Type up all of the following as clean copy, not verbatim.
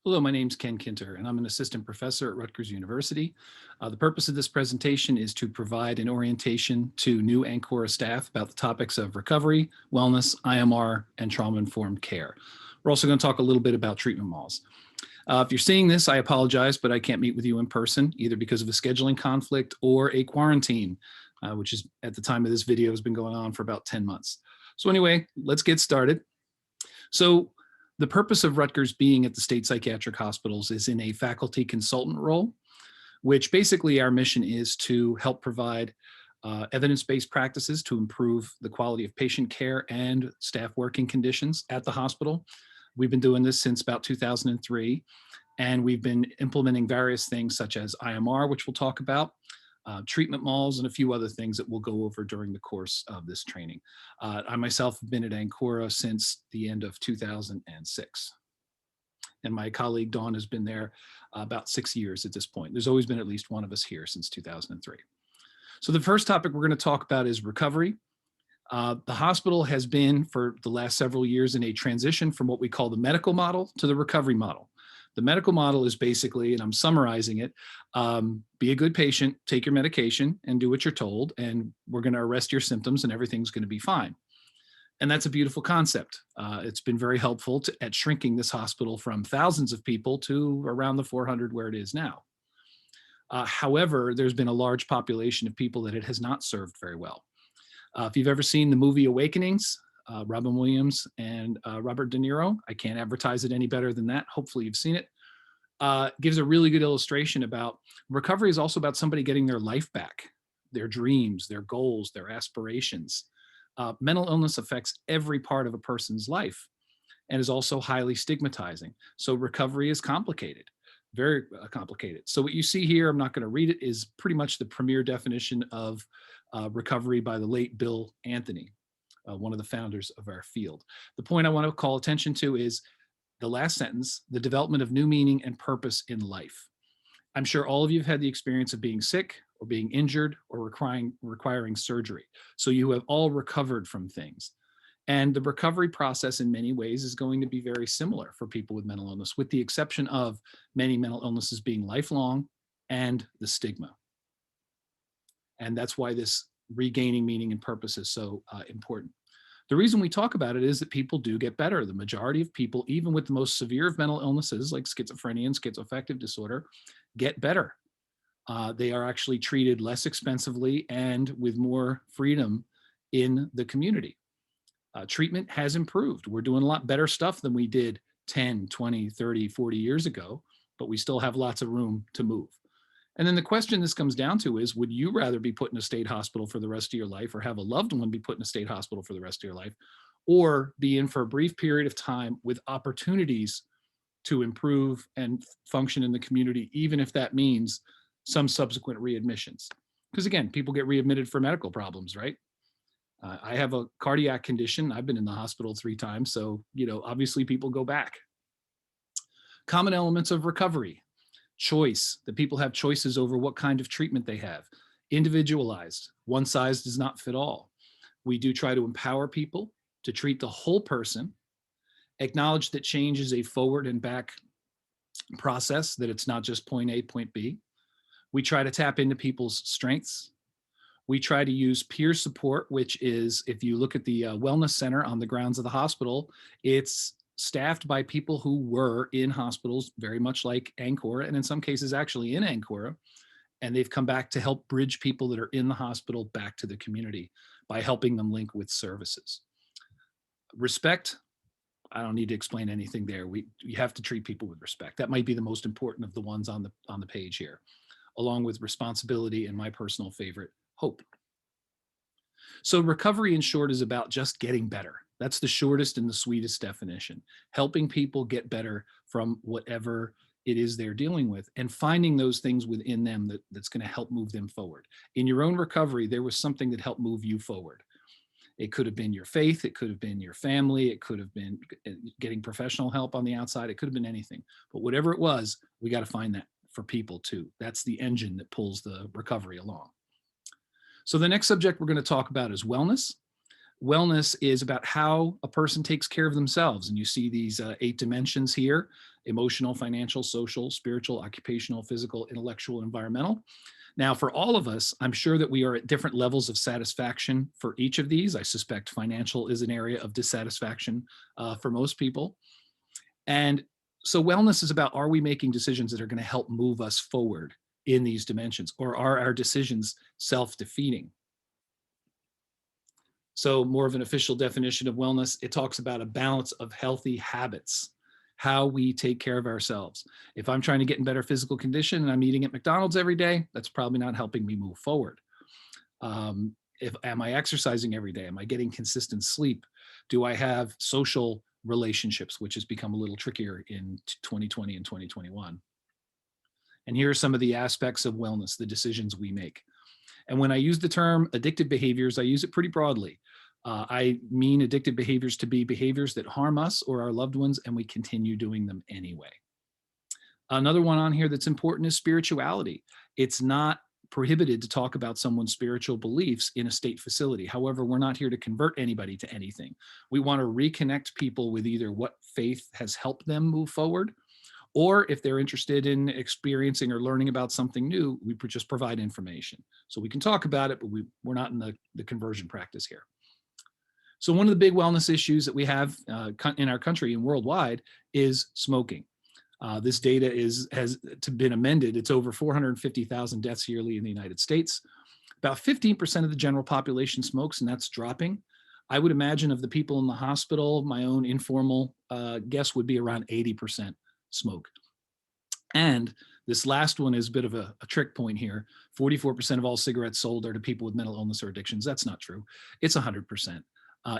Hello, my name's Ken Kinter, and I'm an assistant professor at Rutgers University. The purpose of this presentation is to provide an orientation to new Ancora staff about the topics of recovery, wellness, IMR, and trauma-informed care. We're also going to talk a little bit about treatment malls. If you're seeing this, I apologize, but I can't meet with you in person, either because of a scheduling conflict or a quarantine, which is at the time of this video has been going on for about 10 months. So anyway, let's get started. So the purpose of Rutgers being at the state psychiatric hospitals is in a faculty consultant role, which basically our mission is to help provide evidence-based practices to improve the quality of patient care and staff working conditions at the hospital. We've been doing this since about 2003, and we've been implementing various things such as IMR, which we'll talk about, treatment malls, and a few other things that we'll go over during the course of this training. I myself have been at Ancora since the end of 2006. And my colleague Dawn has been there about 6 years at this point. There's always been at least one of us here since 2003. So the first topic we're going to talk about is recovery. The hospital has been for the last several years in a transition from what we call the medical model to the recovery model. The medical model is basically, and I'm summarizing it, be a good patient, take your medication, and do what you're told, and we're going to arrest your symptoms and everything's going to be fine. And that's a beautiful concept. It's been very helpful at shrinking this hospital from thousands of people to around the 400 where it is now. However, there's been a large population of people that it has not served very well. If you've ever seen the movie Awakenings, Robin Williams and Robert De Niro, I can't advertise it any better than that. Hopefully you've seen it. Gives a really good illustration about recovery is also about somebody getting their life back, their dreams, their goals, their aspirations. Mental illness affects every part of a person's life and is also highly stigmatizing. So recovery is complicated, very complicated. So what you see here, I'm not going to read it, is pretty much the premier definition of recovery by the late Bill Anthony, one of the founders of our field. The point I want to call attention to is the last sentence, the development of new meaning and purpose in life. I'm sure all of you have had the experience of being sick or being injured or requiring surgery. So you have all recovered from things. And the recovery process in many ways is going to be very similar for people with mental illness, with the exception of many mental illnesses being lifelong and the stigma. And that's why this regaining meaning and purpose is so important. The reason we talk about it is that people do get better. The majority of people, even with the most severe of mental illnesses like schizophrenia and schizoaffective disorder, get better. They are actually treated less expensively and with more freedom in the community. Treatment has improved. We're doing a lot better stuff than we did 10, 20, 30, 40 years ago, but we still have lots of room to move. And then the question this comes down to is, would you rather be put in a state hospital for the rest of your life, or have a loved one be put in a state hospital for the rest of your life, or be in for a brief period of time with opportunities to improve and function in the community, even if that means some subsequent readmissions? Because again, people get readmitted for medical problems, right? I have a cardiac condition. I've been in the hospital 3 times. So, obviously people go back. Common elements of recovery. Choice, that people have choices over what kind of treatment they have. Individualized, one size does not fit all. We do try to empower people to treat the whole person, acknowledge that change is a forward and back process, that it's not just point A, point B. We try to tap into people's strengths. We try to use peer support, which is, if you look at the wellness center on the grounds of the hospital, it's staffed by people who were in hospitals, very much like Ancora, and in some cases actually in Ancora, and they've come back to help bridge people that are in the hospital back to the community by helping them link with services. Respect, I don't need to explain anything there. We have to treat people with respect. That might be the most important of the ones on the page here, along with responsibility and my personal favorite, hope. So recovery, in short, is about just getting better. That's the shortest and the sweetest definition. Helping people get better from whatever it is they're dealing with, and finding those things within them that's going to help move them forward. In your own recovery, there was something that helped move you forward. It could have been your faith. It could have been your family. It could have been getting professional help on the outside. It could have been anything. But whatever it was, we got to find that for people too. That's the engine that pulls the recovery along. So the next subject we're going to talk about is wellness. Wellness is about how a person takes care of themselves. And you see these 8 dimensions here. emotional, financial, social, spiritual, occupational, physical, intellectual, environmental. Now, for all of us, I'm sure that we are at different levels of satisfaction for each of these. I suspect financial is an area of dissatisfaction for most people. And so wellness is about, are we making decisions that are going to help move us forward in these dimensions, or are our decisions self-defeating? So more of an official definition of wellness, it talks about a balance of healthy habits, how we take care of ourselves. If I'm trying to get in better physical condition and I'm eating at McDonald's every day, that's probably not helping me move forward. If am I exercising every day? Am I getting consistent sleep? Do I have social relationships, which has become a little trickier in 2020 and 2021? And here are some of the aspects of wellness, the decisions we make. And when I use the term addictive behaviors, I use it pretty broadly. I mean addictive behaviors to be behaviors that harm us or our loved ones, and we continue doing them anyway. Another one on here that's important is spirituality. It's not prohibited to talk about someone's spiritual beliefs in a state facility. However, we're not here to convert anybody to anything. We want to reconnect people with either what faith has helped them move forward, or if they're interested in experiencing or learning about something new, we just provide information. So we can talk about it, but we're not in the conversion practice here. So one of the big wellness issues that we have in our country and worldwide is smoking. This data has been amended. It's over 450,000 deaths yearly in the United States. About 15% of the general population smokes, and that's dropping. I would imagine of the people in the hospital, my own informal guess would be around 80% smoke. And this last one is a bit of a trick point here. 44% of all cigarettes sold are to people with mental illness or addictions. That's not true. It's 100%.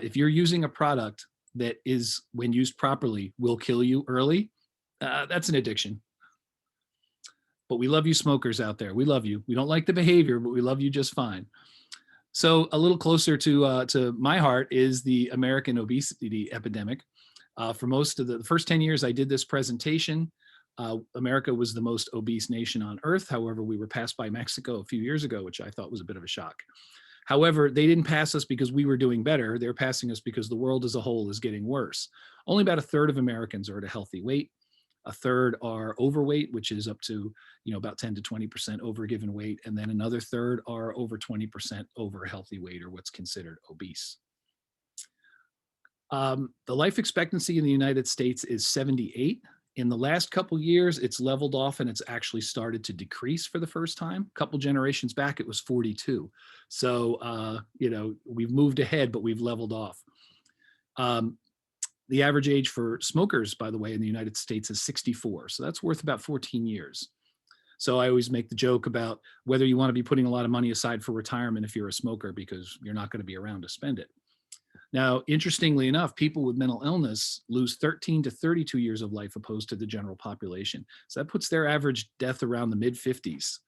If you're using a product that is, when used properly, will kill you early, that's an addiction. But we love you smokers out there. We love you. We don't like the behavior, but we love you just fine. So a little closer to my heart is the American obesity epidemic. For most of the first 10 years I did this presentation, America was the most obese nation on earth. However, we were passed by Mexico a few years ago, which I thought was a bit of a shock. However, they didn't pass us because we were doing better. They're passing us because the world as a whole is getting worse. Only about a third of Americans are at a healthy weight. A third are overweight, which is up to about 10 to 20% over a given weight. And then another third are over 20% over a healthy weight, or what's considered obese. The life expectancy in the United States is 78. In the last couple years, it's leveled off and it's actually started to decrease for the first time. A couple generations back, it was 42. So, we've moved ahead, but we've leveled off. The average age for smokers, by the way, in the United States is 64. So that's worth about 14 years. So I always make the joke about whether you want to be putting a lot of money aside for retirement if you're a smoker, because you're not going to be around to spend it. Now, interestingly enough, people with mental illness lose 13 to 32 years of life opposed to the general population. So that puts their average death around the mid-50s,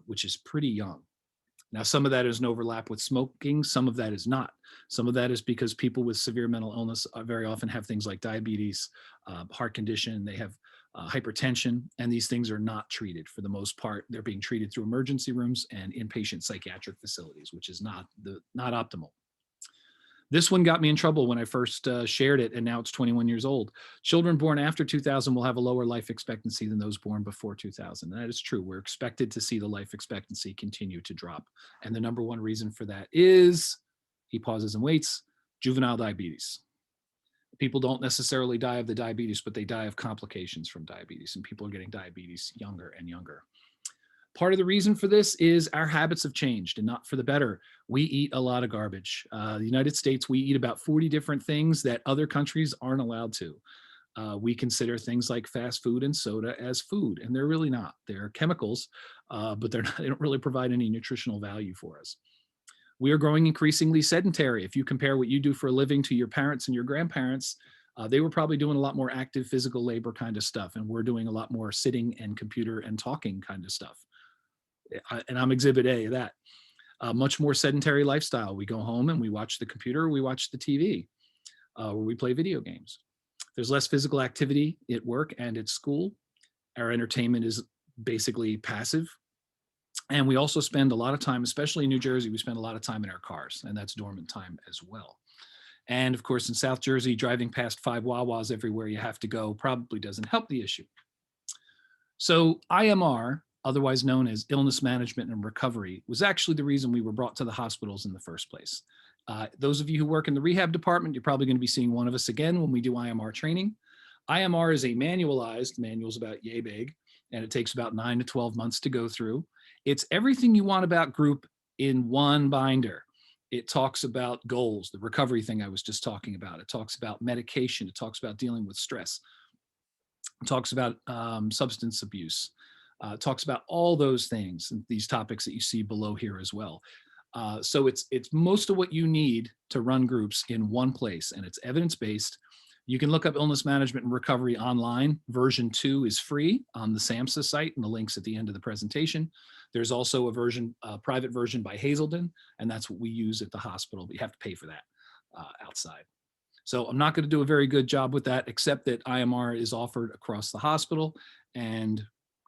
which is pretty young. Now, some of that is an overlap with smoking. Some of that is not. Some of that is because people with severe mental illness very often have things like diabetes, heart condition, they have hypertension, and these things are not treated for the most part. They're being treated through emergency rooms and inpatient psychiatric facilities, which is not optimal. This one got me in trouble when I first shared it, and now it's 21 years old. Children born after 2000 will have a lower life expectancy than those born before 2000. And that is true. We're expected to see the life expectancy continue to drop. And the number one reason for that is, he pauses and waits, juvenile diabetes. People don't necessarily die of the diabetes, but they die of complications from diabetes, and people are getting diabetes younger and younger. Part of the reason for this is our habits have changed, and not for the better. We eat a lot of garbage. The United States, we eat about 40 different things that other countries aren't allowed to. We consider things like fast food and soda as food, and they're really not. They're chemicals, but they don't really provide any nutritional value for us. We are growing increasingly sedentary. If you compare what you do for a living to your parents and your grandparents, they were probably doing a lot more active physical labor kind of stuff, and we're doing a lot more sitting and computer and talking kind of stuff. And I'm exhibit A of that. Much more sedentary lifestyle. We go home and we watch the computer, we watch the TV, or we play video games. There's less physical activity at work and at school. Our entertainment is basically passive. And we also spend a lot of time, especially in New Jersey, we spend a lot of time in our cars, and that's dormant time as well. And of course, in South Jersey, driving past 5 Wawas everywhere you have to go probably doesn't help the issue. So IMR, otherwise known as illness management and recovery, was actually the reason we were brought to the hospitals in the first place. Those of you who work in the rehab department, you're probably going to be seeing one of us again when we do IMR training. IMR is a manualized, manual's about yay big, and it takes about 9 to 12 months to go through. It's everything you want about group in one binder. It talks about goals, the recovery thing I was just talking about. It talks about medication. It talks about dealing with stress. It talks about substance abuse. It talks about all those things, and these topics that you see below here as well. So it's most of what you need to run groups in one place, and it's evidence-based. You can look up illness management and recovery online. Version 2 is free on the SAMHSA site, and the link's at the end of the presentation. There's also a private version by Hazelden, and that's what we use at the hospital, but you have to pay for that outside. So I'm not going to do a very good job with that, except that IMR is offered across the hospital. And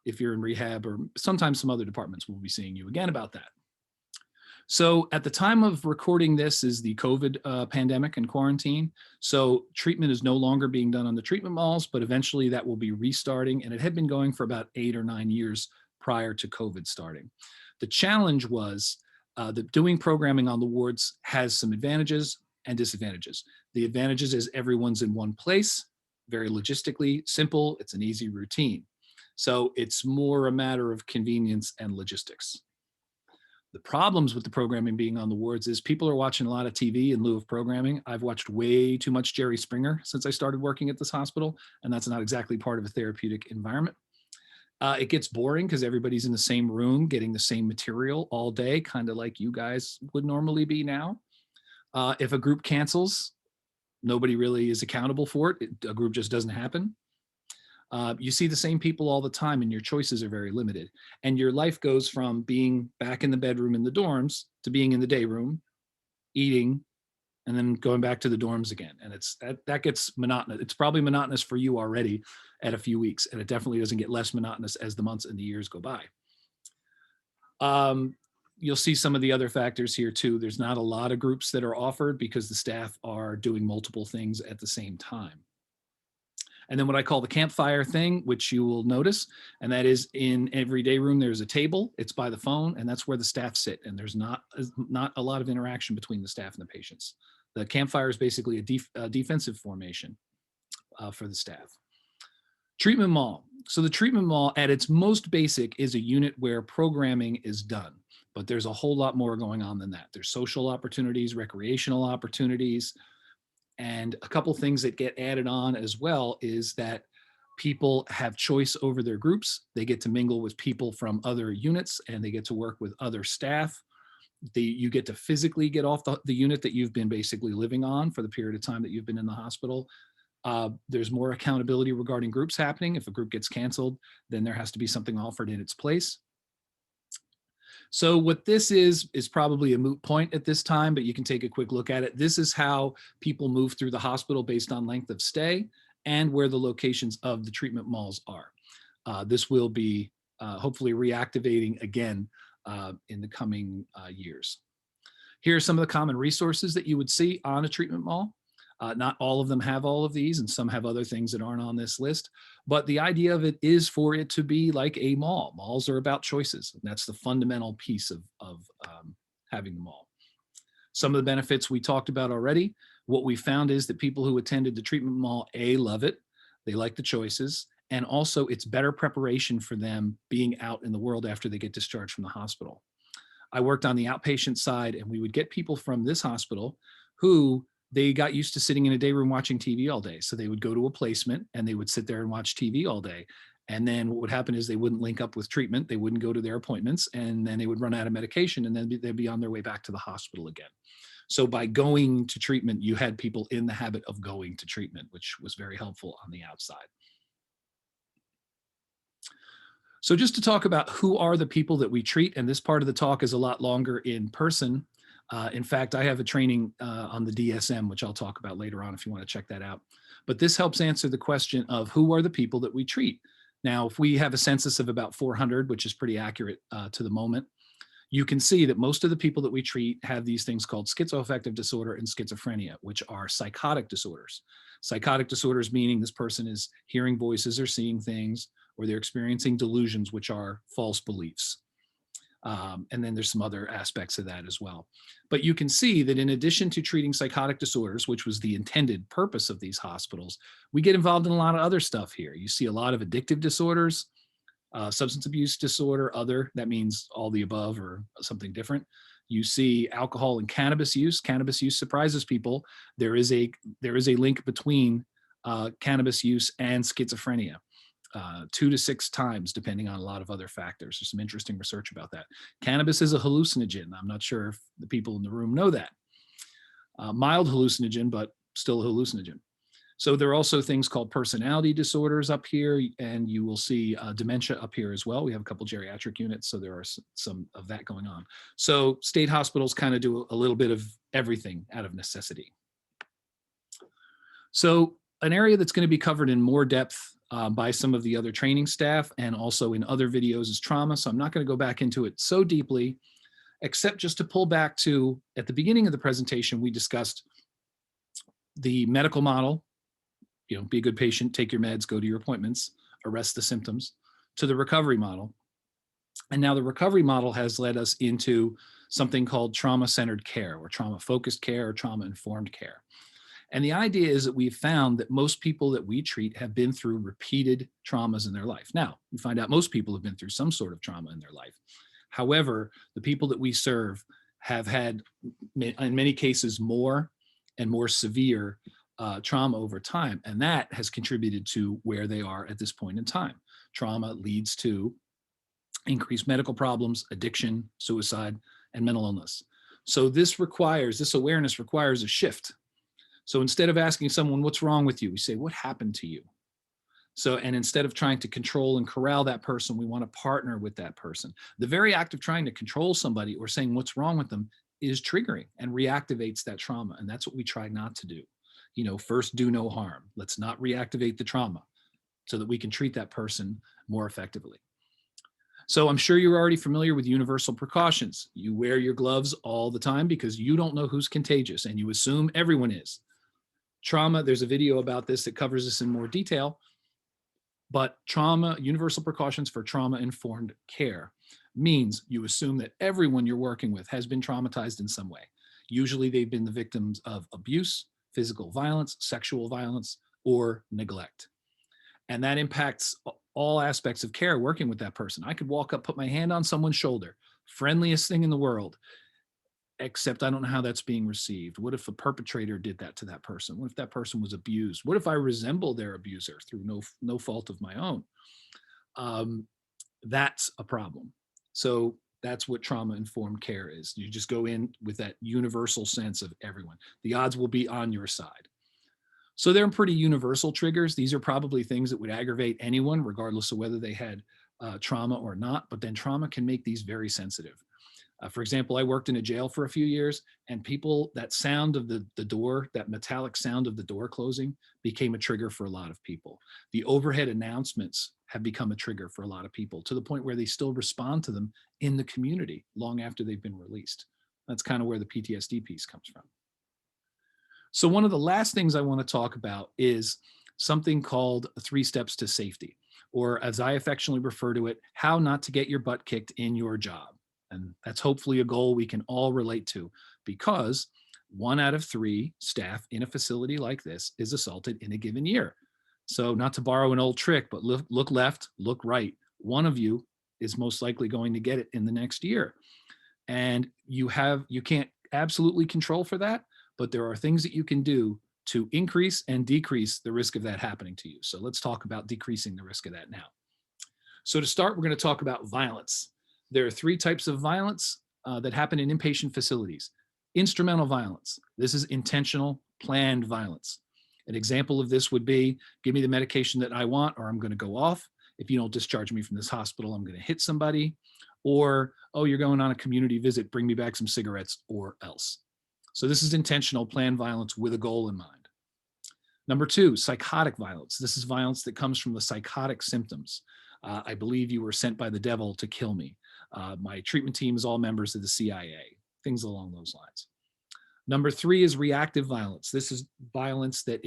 if you're in rehab or sometimes some other departments, we'll be seeing you again about that. So at the time of recording this is the COVID pandemic and quarantine. So treatment is no longer being done on the treatment malls, but eventually that will be restarting. And it had been going for about 8 or 9 years prior to COVID starting. The challenge was that doing programming on the wards has some advantages and disadvantages. The advantages is everyone's in one place, very logistically simple. It's an easy routine. So it's more a matter of convenience and logistics. The problems with the programming being on the wards is people are watching a lot of TV in lieu of programming. I've watched way too much Jerry Springer since I started working at this hospital, and that's not exactly part of a therapeutic environment. It gets boring because everybody's in the same room getting the same material all day, kind of like you guys would normally be now. If a group cancels, nobody really is accountable for it. A group just doesn't happen. You see the same people all the time and your choices are very limited. And your life goes from being back in the bedroom in the dorms to being in the day room, eating, and then going back to the dorms again. And that gets monotonous. It's probably monotonous for you already at a few weeks, and it definitely doesn't get less monotonous as the months and the years go by. You'll see some of the other factors here too. There's not a lot of groups that are offered because the staff are doing multiple things at the same time. And then what I call the campfire thing, which you will notice, and that is in every day room, there's a table, it's by the phone, and that's where the staff sit. And there's not a lot of interaction between the staff and the patients. The campfire is basically a defensive formation for the staff. Treatment mall. So the treatment mall at its most basic is a unit where programming is done, but there's a whole lot more going on than that. There's social opportunities, recreational opportunities, and a couple things that get added on as well is that people have choice over their groups. They get to mingle with people from other units and they get to work with other staff. You get to physically get off the unit that you've been basically living on for the period of time that you've been in the hospital. There's more accountability regarding groups happening. If a group gets canceled, then there has to be something offered in its place. So what this is probably a moot point at this time, but you can take a quick look at it. This is how people move through the hospital based on length of stay and where the locations of the treatment malls are. This will be hopefully reactivating again in the coming years. Here are some of the common resources that you would see on a treatment mall. Not all of them have all of these, and some have other things that aren't on this list. But the idea of it is for it to be like a mall. Malls are about choices, and that's the fundamental piece of having the mall. Some of the benefits we talked about already. What we found is that people who attended the treatment mall, love it. They like the choices. And also, it's better preparation for them being out in the world after they get discharged from the hospital. I worked on the outpatient side, and we would get people from this hospital who they got used to sitting in a day room watching TV all day. So they would go to a placement and they would sit there and watch TV all day. And then what would happen is they wouldn't link up with treatment. They wouldn't go to their appointments, and then they would run out of medication, and then they'd be on their way back to the hospital again. So by going to treatment, you had people in the habit of going to treatment, which was very helpful on the outside. So just to talk about who are the people that we treat, and this part of the talk is a lot longer in person. In fact, I have a training on the DSM, which I'll talk about later on if you want to check that out. But this helps answer the question of who are the people that we treat. Now, if we have a census of about 400, which is pretty accurate to the moment, you can see that most of the people that we treat have these things called schizoaffective disorder and schizophrenia, which are psychotic disorders. Psychotic disorders meaning this person is hearing voices or seeing things, or they're experiencing delusions, which are false beliefs. And then there's some other aspects of that as well. But you can see that in addition to treating psychotic disorders, which was the intended purpose of these hospitals, we get involved in a lot of other stuff here. You see a lot of addictive disorders, substance abuse disorder, other, that means all the above or something different. You see alcohol and cannabis use. Cannabis use surprises people. There is a link between cannabis use and schizophrenia. 2 to 6 times, depending on a lot of other factors. There's some interesting research about that. Cannabis is a hallucinogen. I'm not sure if the people in the room know that. Mild hallucinogen, but still a hallucinogen. So there are also things called personality disorders up here, and you will see dementia up here as well. We have a couple geriatric units, so there are some of that going on. So state hospitals kind of do a little bit of everything out of necessity. So an area that's going to be covered in more depth by some of the other training staff and also in other videos is trauma. So I'm not going to go back into it so deeply, except just to pull back to, at the beginning of the presentation, we discussed the medical model, be a good patient, take your meds, go to your appointments, arrest the symptoms, to the recovery model. And now the recovery model has led us into something called trauma-centered care or trauma-focused care or trauma-informed care. And the idea is that we've found that most people that we treat have been through repeated traumas in their life. Now, we find out most people have been through some sort of trauma in their life. However, the people that we serve have had, in many cases, more and more severe trauma over time. And that has contributed to where they are at this point in time. Trauma leads to increased medical problems, addiction, suicide, and mental illness. So this awareness requires a shift. So instead of asking someone, what's wrong with you? We say, what happened to you? And instead of trying to control and corral that person, we want to partner with that person. The very act of trying to control somebody or saying what's wrong with them is triggering and reactivates that trauma. And that's what we try not to do. First do no harm. Let's not reactivate the trauma so that we can treat that person more effectively. So I'm sure you're already familiar with universal precautions. You wear your gloves all the time because you don't know who's contagious and you assume everyone is. Trauma, there's a video about this that covers this in more detail, but universal precautions for trauma-informed care means you assume that everyone you're working with has been traumatized in some way. Usually they've been the victims of abuse, physical violence, sexual violence, or neglect. And that impacts all aspects of care working with that person. I could walk up, put my hand on someone's shoulder, friendliest thing in the world, except I don't know how that's being received. What if a perpetrator did that to that person? What if that person was abused? What if I resemble their abuser through no fault of my own? That's a problem. So that's what trauma-informed care is. You just go in with that universal sense of everyone. The odds will be on your side. So they're pretty universal triggers. These are probably things that would aggravate anyone, regardless of whether they had trauma or not. But then trauma can make these very sensitive. For example, I worked in a jail for a few years, and that sound of the door, that metallic sound of the door closing, became a trigger for a lot of people. The overhead announcements have become a trigger for a lot of people, to the point where they still respond to them in the community long after they've been released. That's kind of where the PTSD piece comes from. So one of the last things I want to talk about is something called 3 steps to safety, or as I affectionately refer to it, how not to get your butt kicked in your job. And that's hopefully a goal we can all relate to, because 1 out of 3 staff in a facility like this is assaulted in a given year. So not to borrow an old trick, but look left, look right. One of you is most likely going to get it in the next year. And you can't absolutely control for that, but there are things that you can do to increase and decrease the risk of that happening to you. So let's talk about decreasing the risk of that now. So to start, we're going to talk about violence. There are 3 types of violence that happen in inpatient facilities. Instrumental violence. This is intentional, planned violence. An example of this would be, give me the medication that I want, or I'm going to go off. If you don't discharge me from this hospital, I'm going to hit somebody. Or, oh, you're going on a community visit, bring me back some cigarettes, or else. So this is intentional, planned violence with a goal in mind. Number 2, psychotic violence. This is violence that comes from the psychotic symptoms. I believe you were sent by the devil to kill me. My treatment team is all members of the CIA, things along those lines. Number 3 is reactive violence. This is violence that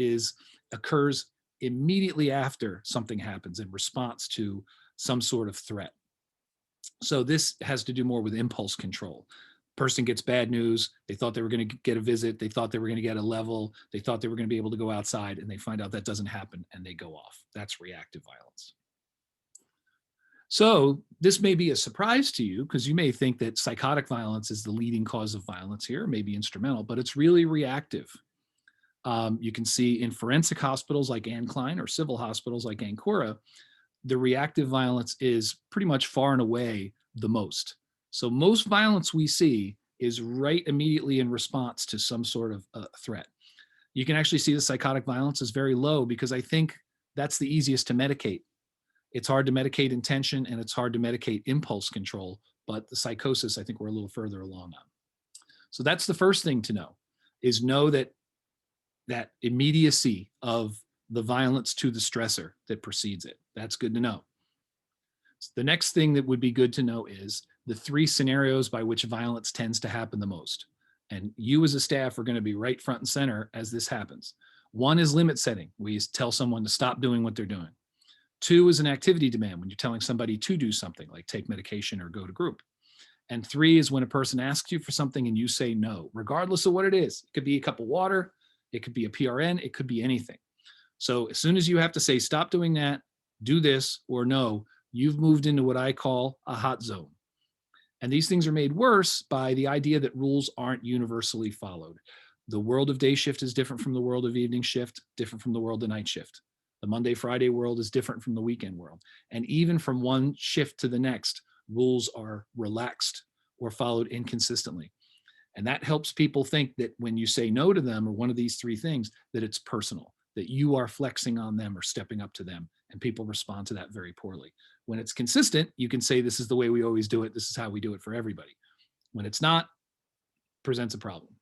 occurs immediately after something happens in response to some sort of threat. So this has to do more with impulse control. Person gets bad news. They thought they were going to get a visit. They thought they were going to get a level. They thought they were going to be able to go outside, and they find out that doesn't happen and they go off. That's reactive violence. So this may be a surprise to you because you may think that psychotic violence is the leading cause of violence here, maybe instrumental, but it's really reactive. You can see in forensic hospitals like Anne Klein or civil hospitals like Ancora, the reactive violence is pretty much far and away the most. So most violence we see is right immediately in response to some sort of threat. You can actually see the psychotic violence is very low because I think that's the easiest to medicate. It's hard to medicate intention and it's hard to medicate impulse control, but the psychosis, I think we're a little further along on. So that's the first thing to know that immediacy of the violence to the stressor that precedes it. That's good to know. The next thing that would be good to know is the 3 scenarios by which violence tends to happen the most. And you as a staff are going to be right front and center as this happens. 1 is limit setting. We tell someone to stop doing what they're doing. 2 is an activity demand when you're telling somebody to do something like take medication or go to group. And 3 is when a person asks you for something and you say no, regardless of what it is. It could be a cup of water, it could be a PRN, it could be anything. So as soon as you have to say stop doing that, do this, or no, you've moved into what I call a hot zone. And these things are made worse by the idea that rules aren't universally followed. The world of day shift is different from the world of evening shift, different from the world of night shift. The Monday, Friday world is different from the weekend world. And even from one shift to the next, rules are relaxed or followed inconsistently. And that helps people think that when you say no to them or one of these 3 things, that it's personal, that you are flexing on them or stepping up to them. And people respond to that very poorly. When it's consistent, you can say, this is the way we always do it. This is how we do it for everybody. When it's not, presents a problem.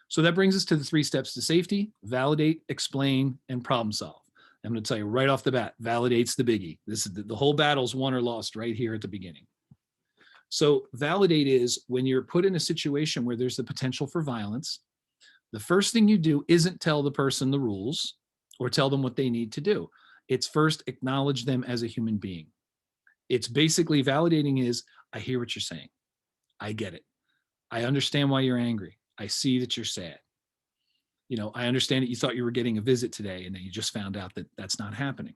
So that brings us to the 3 steps to safety: validate, explain, and problem solve. I'm going to tell you right off the bat, validate's the biggie. This is the whole battle's won or lost right here at the beginning. So validate is when you're put in a situation where there's the potential for violence, the first thing you do isn't tell the person the rules or tell them what they need to do. It's first acknowledge them as a human being. It's basically validating is, I hear what you're saying. I get it. I understand why you're angry. I see that you're sad. I understand that you thought you were getting a visit today and then you just found out that that's not happening.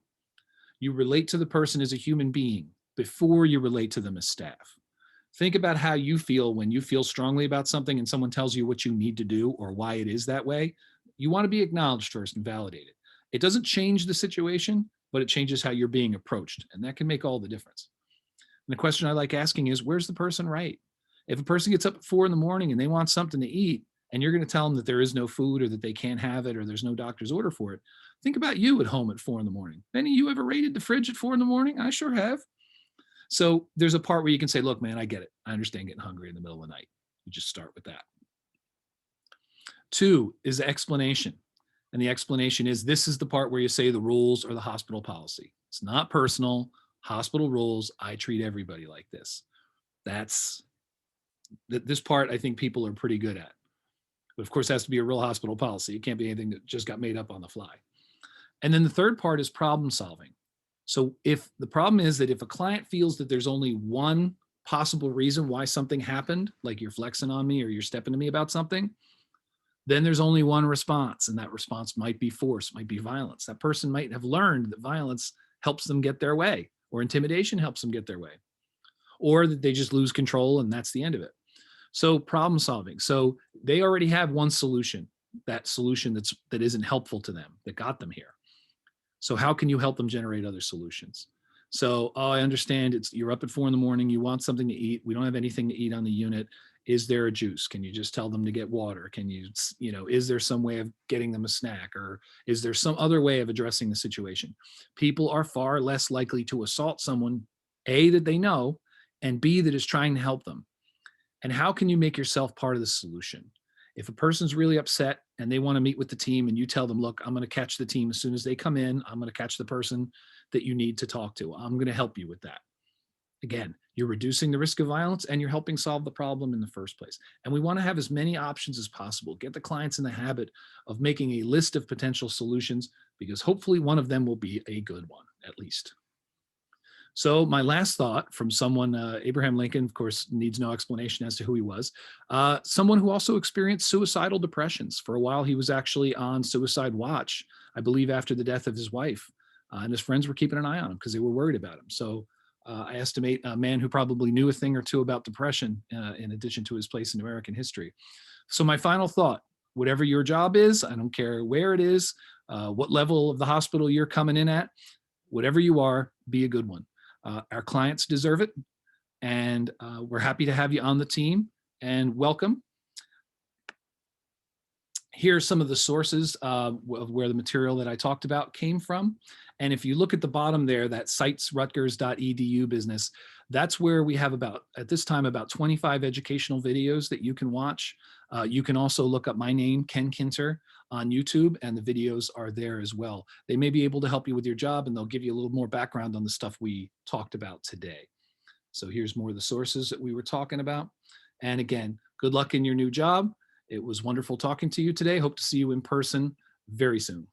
You relate to the person as a human being before you relate to them as staff. Think about how you feel when you feel strongly about something and someone tells you what you need to do or why it is that way. You want to be acknowledged first and validated. It doesn't change the situation, but it changes how you're being approached. And that can make all the difference. And the question I like asking is, where's the person right? If a person gets up at 4 a.m. and they want something to eat, and you're going to tell them that there is no food or that they can't have it or there's no doctor's order for it, think about you at home at 4 a.m. Any of you ever raided the fridge at 4 a.m? I sure have. So there's a part where you can say, look, man, I get it. I understand getting hungry in the middle of the night. You just start with that. 2 is the explanation. And the explanation is, this is the part where you say the rules or the hospital policy. It's not personal. Hospital rules. I treat everybody like this. This part I think people are pretty good at. But of course, it has to be a real hospital policy. It can't be anything that just got made up on the fly. And then the third part is problem solving. So if the problem is that if a client feels that there's only one possible reason why something happened, like you're flexing on me or you're stepping to me about something, then there's only one response. And that response might be force, might be violence. That person might have learned that violence helps them get their way, or intimidation helps them get their way, or that they just lose control and that's the end of it. So problem solving. So they already have one solution, that solution that isn't helpful to them, that got them here. So how can you help them generate other solutions? So, I understand you're up at 4 a.m, you want something to eat. We don't have anything to eat on the unit. Is there a juice? Can you just tell them to get water? Can you, is there some way of getting them a snack, or is there some other way of addressing the situation? People are far less likely to assault someone, A, that they know, and B, that is trying to help them. And how can you make yourself part of the solution? If a person's really upset and they want to meet with the team and you tell them, look, I'm going to catch the team as soon as they come in. I'm going to catch the person that you need to talk to. I'm going to help you with that. Again, you're reducing the risk of violence and you're helping solve the problem in the first place. And we want to have as many options as possible. Get the clients in the habit of making a list of potential solutions, because hopefully one of them will be a good one, at least. So my last thought from someone, Abraham Lincoln, of course, needs no explanation as to who he was, someone who also experienced suicidal depressions. For a while, he was actually on suicide watch, I believe, after the death of his wife. And his friends were keeping an eye on him because they were worried about him. So I estimate a man who probably knew a thing or two about depression, in addition to his place in American history. So my final thought, whatever your job is, I don't care where it is, what level of the hospital you're coming in at, whatever you are, be a good one. Our clients deserve it, and we're happy to have you on the team, and welcome. Here are some of the sources of where the material that I talked about came from. And if you look at the bottom there, that citesrutgers.edu business, that's where we have at this time, about 25 educational videos that you can watch. You can also look up my name, Ken Kinter, on YouTube, and the videos are there as well. They may be able to help you with your job, and they'll give you a little more background on the stuff we talked about today. So here's more of the sources that we were talking about. And again, good luck in your new job. It was wonderful talking to you today. Hope to see you in person very soon.